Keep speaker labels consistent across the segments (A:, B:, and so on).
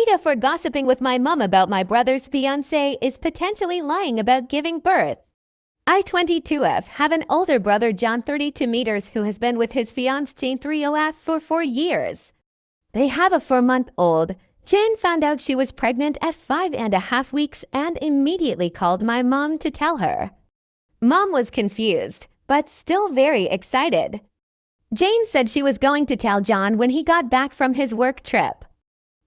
A: AITA for gossiping with my mom about my brother's fiance is potentially lying about giving birth. I 22F have an older brother John 32 meters who has been with his fiancée Jane 30F for 4 years. They have a 4-month-old. Jane found out she was pregnant at 5.5 weeks and immediately called my mom to tell her. Mom was confused, but still very excited. Jane said she was going to tell John when he got back from his work trip.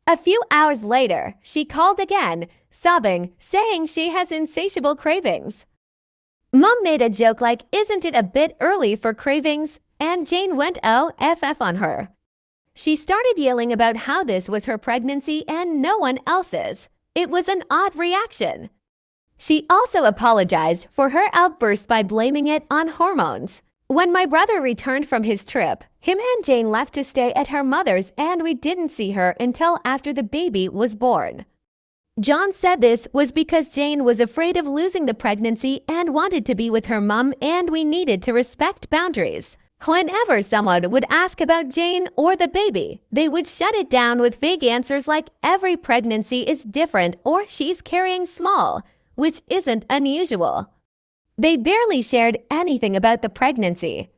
A: A few hours later, she called again, sobbing, saying she has insatiable cravings. Mom made a joke like, "Isn't it a bit early for cravings?" And Jane went OFF on her. She started yelling about how this was her pregnancy and no one else's. It was an odd reaction. She also apologized for her outburst by blaming it on hormones. When my brother returned from his trip, him and Jane left to stay at her mother's and we didn't see her until after the baby was born. John said this was because Jane was afraid of losing the pregnancy and wanted to be with her mom, and we needed to respect boundaries. Whenever someone would ask about Jane or the baby, they would shut it down with vague answers like every pregnancy is different or she's carrying small, which isn't unusual. They barely shared anything about the pregnancy.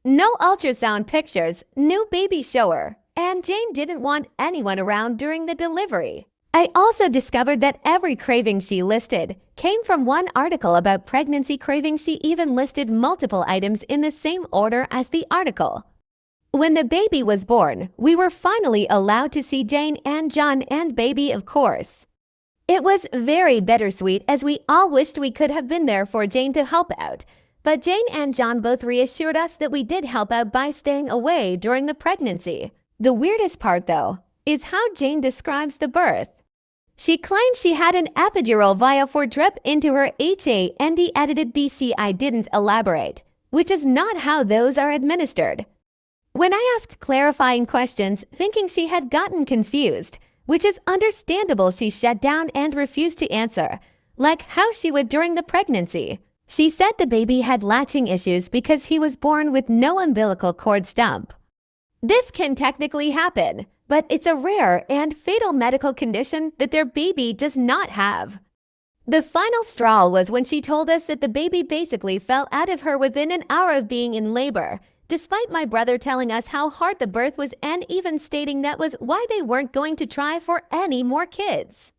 A: No ultrasound pictures, no baby shower, and Jane didn't want anyone around during the delivery. I also discovered that every craving she listed came from one article about pregnancy cravings. She even listed multiple items in the same order as the article. When the baby was born, we were finally allowed to see Jane and John and baby, of course. It was very bittersweet as we all wished we could have been there for Jane to help out, but Jane and John both reassured us that we did help out by staying away during the pregnancy. The weirdest part, though, is how Jane describes the birth. She claimed she had an epidural via for drip into her HA&D edited BC. I didn't elaborate, which is not how those are administered. When I asked clarifying questions, thinking she had gotten confused, which is understandable, she shut down and refused to answer, like how she would during the pregnancy. She said the baby had latching issues because he was born with no umbilical cord stump. This can technically happen, but it's a rare and fatal medical condition that their baby does not have. The final straw was when she told us that the baby basically fell out of her within an hour of being in labor, despite my brother telling us how hard the birth was and even stating that was why they weren't going to try for any more kids.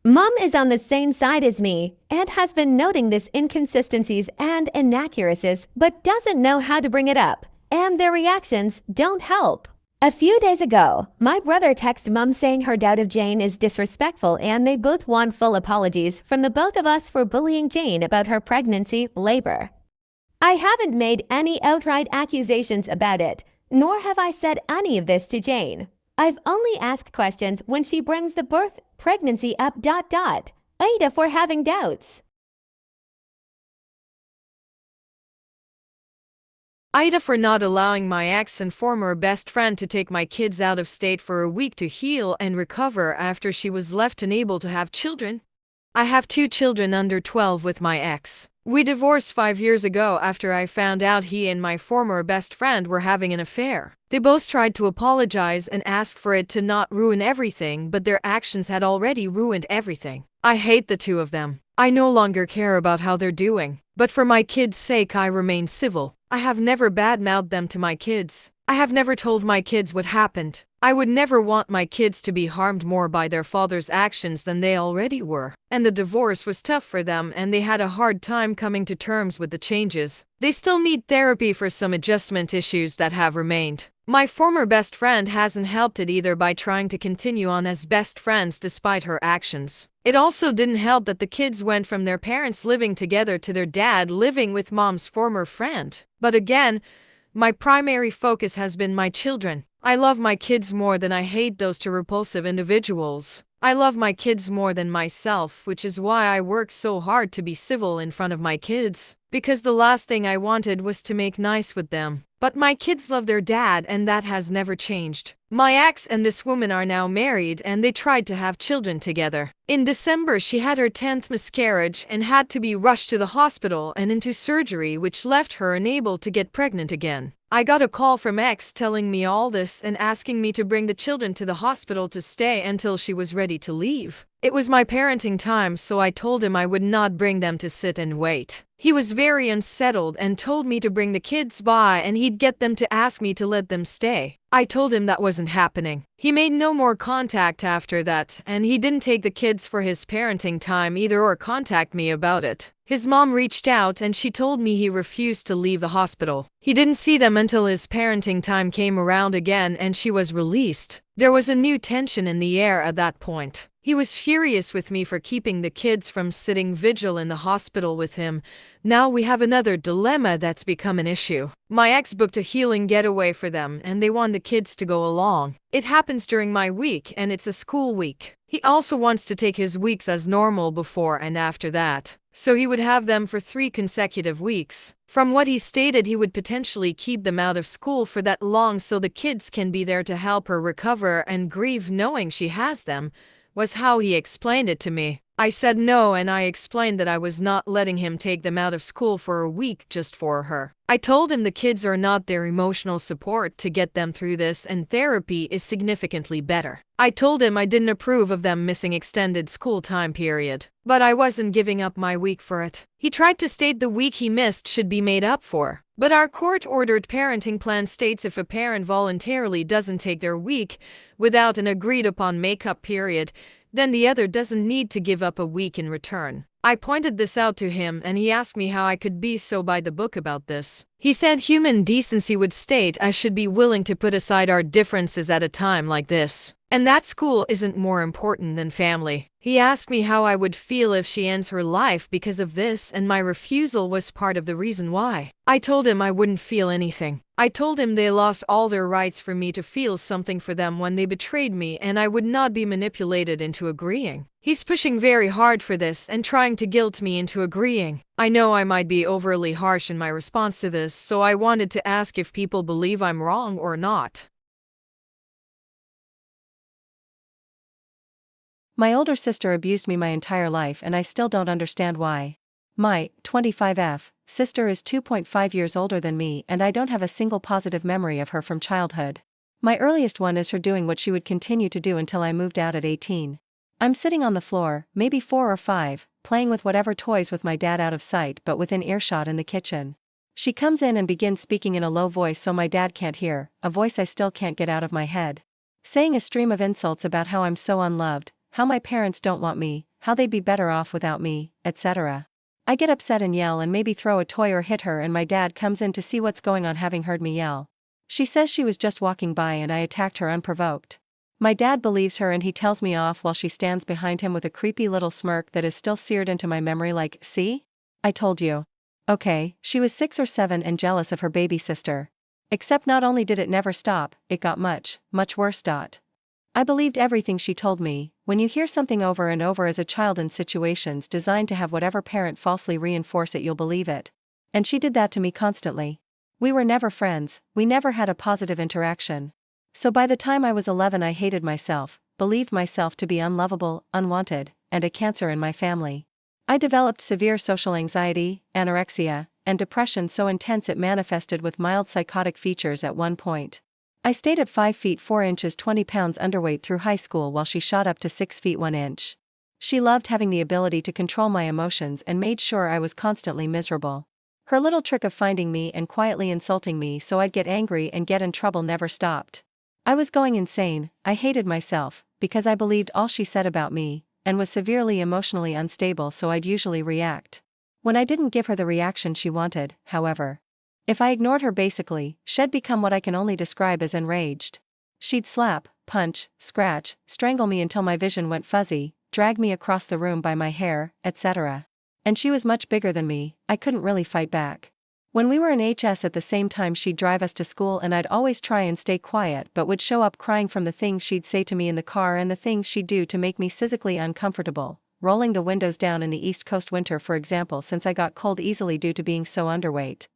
A: Mom is on the same side as me and has been noting these inconsistencies and inaccuracies but doesn't know how to bring it up, and their reactions don't help. A few days ago, my brother texted Mom saying her doubt of Jane is disrespectful and they both want full apologies from the both of us for bullying Jane about her pregnancy labor. I haven't made any outright accusations about it, nor have I said any of this to Jane. I've only asked questions when she brings the pregnancy up. AITA for having doubts.
B: AITA for not allowing my ex and former best friend to take my kids out of state for a week to heal and recover after she was left unable to have children. I have 2 children under 12 with my ex. We divorced 5 years ago after I found out he and my former best friend were having an affair. They both tried to apologize and ask for it to not ruin everything, but their actions had already ruined everything. I hate the two of them. I no longer care about how they're doing, but for my kids' sake I remain civil. I have never badmouthed them to my kids. I have never told my kids what happened. I would never want my kids to be harmed more by their father's actions than they already were. And the divorce was tough for them and they had a hard time coming to terms with the changes. They still need therapy for some adjustment issues that have remained. My former best friend hasn't helped it either by trying to continue on as best friends despite her actions. It also didn't help that the kids went from their parents living together to their dad living with mom's former friend. But again, my primary focus has been my children. I love my kids more than I hate those two repulsive individuals. I love my kids more than myself, which is why I work so hard to be civil in front of my kids. Because the last thing I wanted was to make nice with them. But my kids love their dad and that has never changed. My ex and this woman are now married and they tried to have children together. In December, she had her 10th miscarriage and had to be rushed to the hospital and into surgery, which left her unable to get pregnant again. I got a call from ex telling me all this and asking me to bring the children to the hospital to stay until she was ready to leave. It was my parenting time, so I told him I would not bring them to sit and wait. He was very unsettled and told me to bring the kids by and he'd get them to ask me to let them stay. I told him that wasn't happening. He made no more contact after that, and he didn't take the kids for his parenting time either or contact me about it. His mom reached out and she told me he refused to leave the hospital. He didn't see them until his parenting time came around again and she was released. There was a new tension in the air at that point. He was furious with me for keeping the kids from sitting vigil in the hospital with him. Now we have another dilemma that's become an issue. My ex booked a healing getaway for them and they want the kids to go along. It happens during my week and it's a school week. He also wants to take his weeks as normal before and after that. So he would have them for 3 consecutive weeks. From what he stated, he would potentially keep them out of school for that long so the kids can be there to help her recover and grieve knowing she has them, was how he explained it to me. I said no and I explained that I was not letting him take them out of school for a week just for her. I told him the kids are not their emotional support to get them through this and therapy is significantly better. I told him I didn't approve of them missing extended school time period, but I wasn't giving up my week for it. He tried to state the week he missed should be made up for, but our court-ordered parenting plan states if a parent voluntarily doesn't take their week without an agreed-upon make-up period, then the other doesn't need to give up a week in return. I pointed this out to him and he asked me how I could be so by the book about this. He said human decency would state I should be willing to put aside our differences at a time like this, and that school isn't more important than family. He asked me how I would feel if she ends her life because of this, and my refusal was part of the reason why. I told him I wouldn't feel anything. I told him they lost all their rights for me to feel something for them when they betrayed me and I would not be manipulated into agreeing. He's pushing very hard for this and trying to guilt me into agreeing. I know I might be overly harsh in my response to this, so I wanted to ask if people believe I'm wrong or not.
C: My older sister abused me my entire life and I still don't understand why. My 25F sister is 2.5 years older than me and I don't have a single positive memory of her from childhood. My earliest one is her doing what she would continue to do until I moved out at 18. I'm sitting on the floor, maybe 4 or 5, playing with whatever toys with my dad out of sight but within earshot in the kitchen. She comes in and begins speaking in a low voice so my dad can't hear, a voice I still can't get out of my head. Saying a stream of insults about how I'm so unloved, how my parents don't want me, how they'd be better off without me, etc. I get upset and yell and maybe throw a toy or hit her and my dad comes in to see what's going on having heard me yell. She says she was just walking by and I attacked her unprovoked. My dad believes her and he tells me off while she stands behind him with a creepy little smirk that is still seared into my memory like, see? I told you. Okay, she was 6 or 7 and jealous of her baby sister. Except not only did it never stop, it got much, much worse. I believed everything she told me. When you hear something over and over as a child in situations designed to have whatever parent falsely reinforce it, you'll believe it. And she did that to me constantly. We were never friends, we never had a positive interaction. So by the time I was 11 I hated myself, believed myself to be unlovable, unwanted, and a cancer in my family. I developed severe social anxiety, anorexia, and depression so intense it manifested with mild psychotic features at one point. I stayed at 5 feet 4 inches 20 pounds underweight through high school while she shot up to 6 feet 1 inch. She loved having the ability to control my emotions and made sure I was constantly miserable. Her little trick of finding me and quietly insulting me so I'd get angry and get in trouble never stopped. I was going insane. I hated myself, because I believed all she said about me, and was severely emotionally unstable so I'd usually react. When I didn't give her the reaction she wanted, however, if I ignored her basically, she'd become what I can only describe as enraged. She'd slap, punch, scratch, strangle me until my vision went fuzzy, drag me across the room by my hair, etc. And she was much bigger than me, I couldn't really fight back. When we were in HS at the same time she'd drive us to school and I'd always try and stay quiet but would show up crying from the things she'd say to me in the car and the things she'd do to make me physically uncomfortable, rolling the windows down in the East Coast winter for example since I got cold easily due to being so underweight.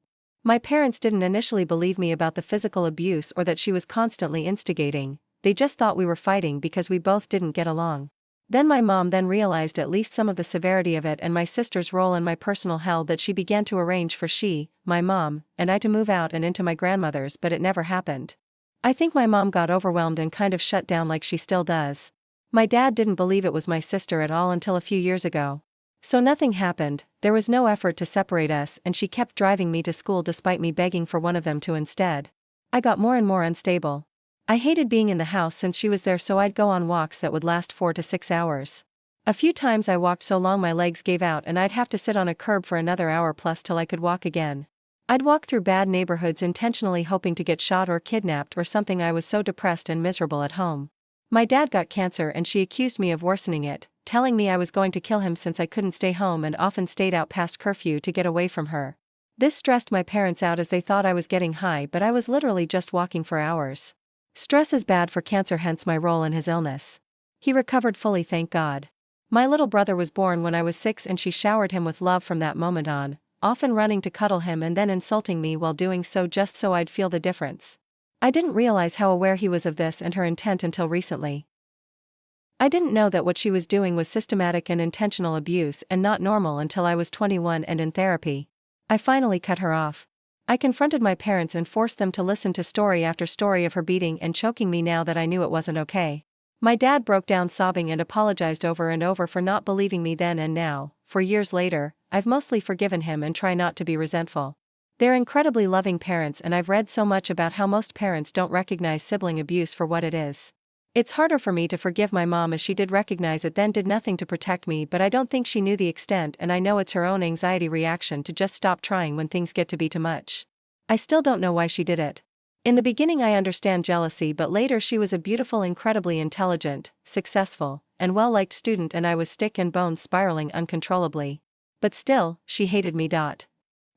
C: My parents didn't initially believe me about the physical abuse or that she was constantly instigating, they just thought we were fighting because we both didn't get along. Then my mom then realized at least some of the severity of it and my sister's role in my personal hell that she began to arrange for my mom, and I to move out and into my grandmother's, but it never happened. I think my mom got overwhelmed and kind of shut down like she still does. My dad didn't believe it was my sister at all until a few years ago. So nothing happened, there was no effort to separate us and she kept driving me to school despite me begging for one of them to instead. I got more and more unstable. I hated being in the house since she was there, so I'd go on walks that would last 4 to 6 hours. A few times I walked so long my legs gave out and I'd have to sit on a curb for another hour plus till I could walk again. I'd walk through bad neighborhoods intentionally hoping to get shot or kidnapped or something. I was so depressed and miserable at home. My dad got cancer and she accused me of worsening it, telling me I was going to kill him since I couldn't stay home and often stayed out past curfew to get away from her. This stressed my parents out as they thought I was getting high, but I was literally just walking for hours. Stress is bad for cancer, hence my role in his illness. He recovered fully, thank God. My little brother was born when I was 6 and she showered him with love from that moment on, often running to cuddle him and then insulting me while doing so just so I'd feel the difference. I didn't realize how aware he was of this and her intent until recently. I didn't know that what she was doing was systematic and intentional abuse and not normal until I was 21 and in therapy. I finally cut her off. I confronted my parents and forced them to listen to story after story of her beating and choking me now that I knew it wasn't okay. My dad broke down sobbing and apologized over and over for not believing me then, and now, 4 years later, I've mostly forgiven him and try not to be resentful. They're incredibly loving parents, and I've read so much about how most parents don't recognize sibling abuse for what it is. It's harder for me to forgive my mom as she did recognize it then did nothing to protect me, but I don't think she knew the extent, and I know it's her own anxiety reaction to just stop trying when things get to be too much. I still don't know why she did it. In the beginning I understand jealousy, but later she was a beautiful, incredibly intelligent, successful, and well-liked student and I was stick and bones spiraling uncontrollably. But still, she hated me.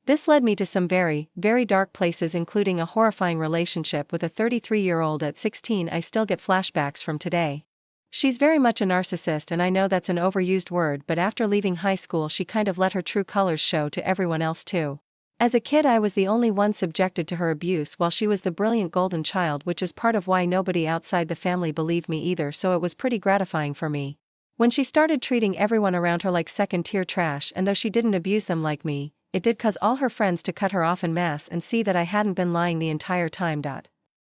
C: This led me to some very, very dark places, including a horrifying relationship with a 33-year-old at 16 I still get flashbacks from today. She's very much a narcissist, and I know that's an overused word, but after leaving high school she kind of let her true colors show to everyone else too. As a kid I was the only one subjected to her abuse while she was the brilliant golden child, which is part of why nobody outside the family believed me either, so it was pretty gratifying for me. When she started treating everyone around her like second-tier trash, and though she didn't abuse them like me, it did cause all her friends to cut her off en masse and see that I hadn't been lying the entire time.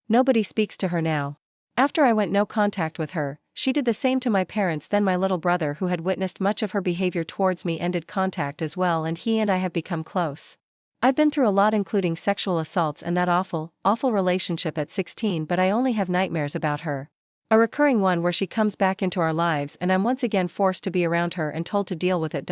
C: Nobody speaks to her now. After I went no contact with her, she did the same to my parents. Then my little brother, who had witnessed much of her behavior towards me, ended contact as well, and he and I have become close. I've been through a lot, including sexual assaults and that awful, awful relationship at 16, but I only have nightmares about her. A recurring one where she comes back into our lives and I'm once again forced to be around her and told to deal with it.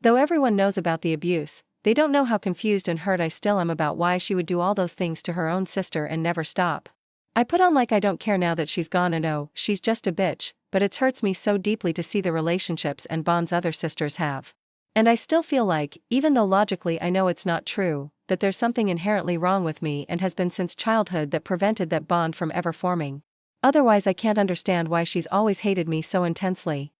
C: Though everyone knows about the abuse, they don't know how confused and hurt I still am about why she would do all those things to her own sister and never stop. I put on like I don't care now that she's gone and oh, she's just a bitch, but it hurts me so deeply to see the relationships and bonds other sisters have. And I still feel like, even though logically I know it's not true, that there's something inherently wrong with me and has been since childhood that prevented that bond from ever forming. Otherwise I can't understand why she's always hated me so intensely.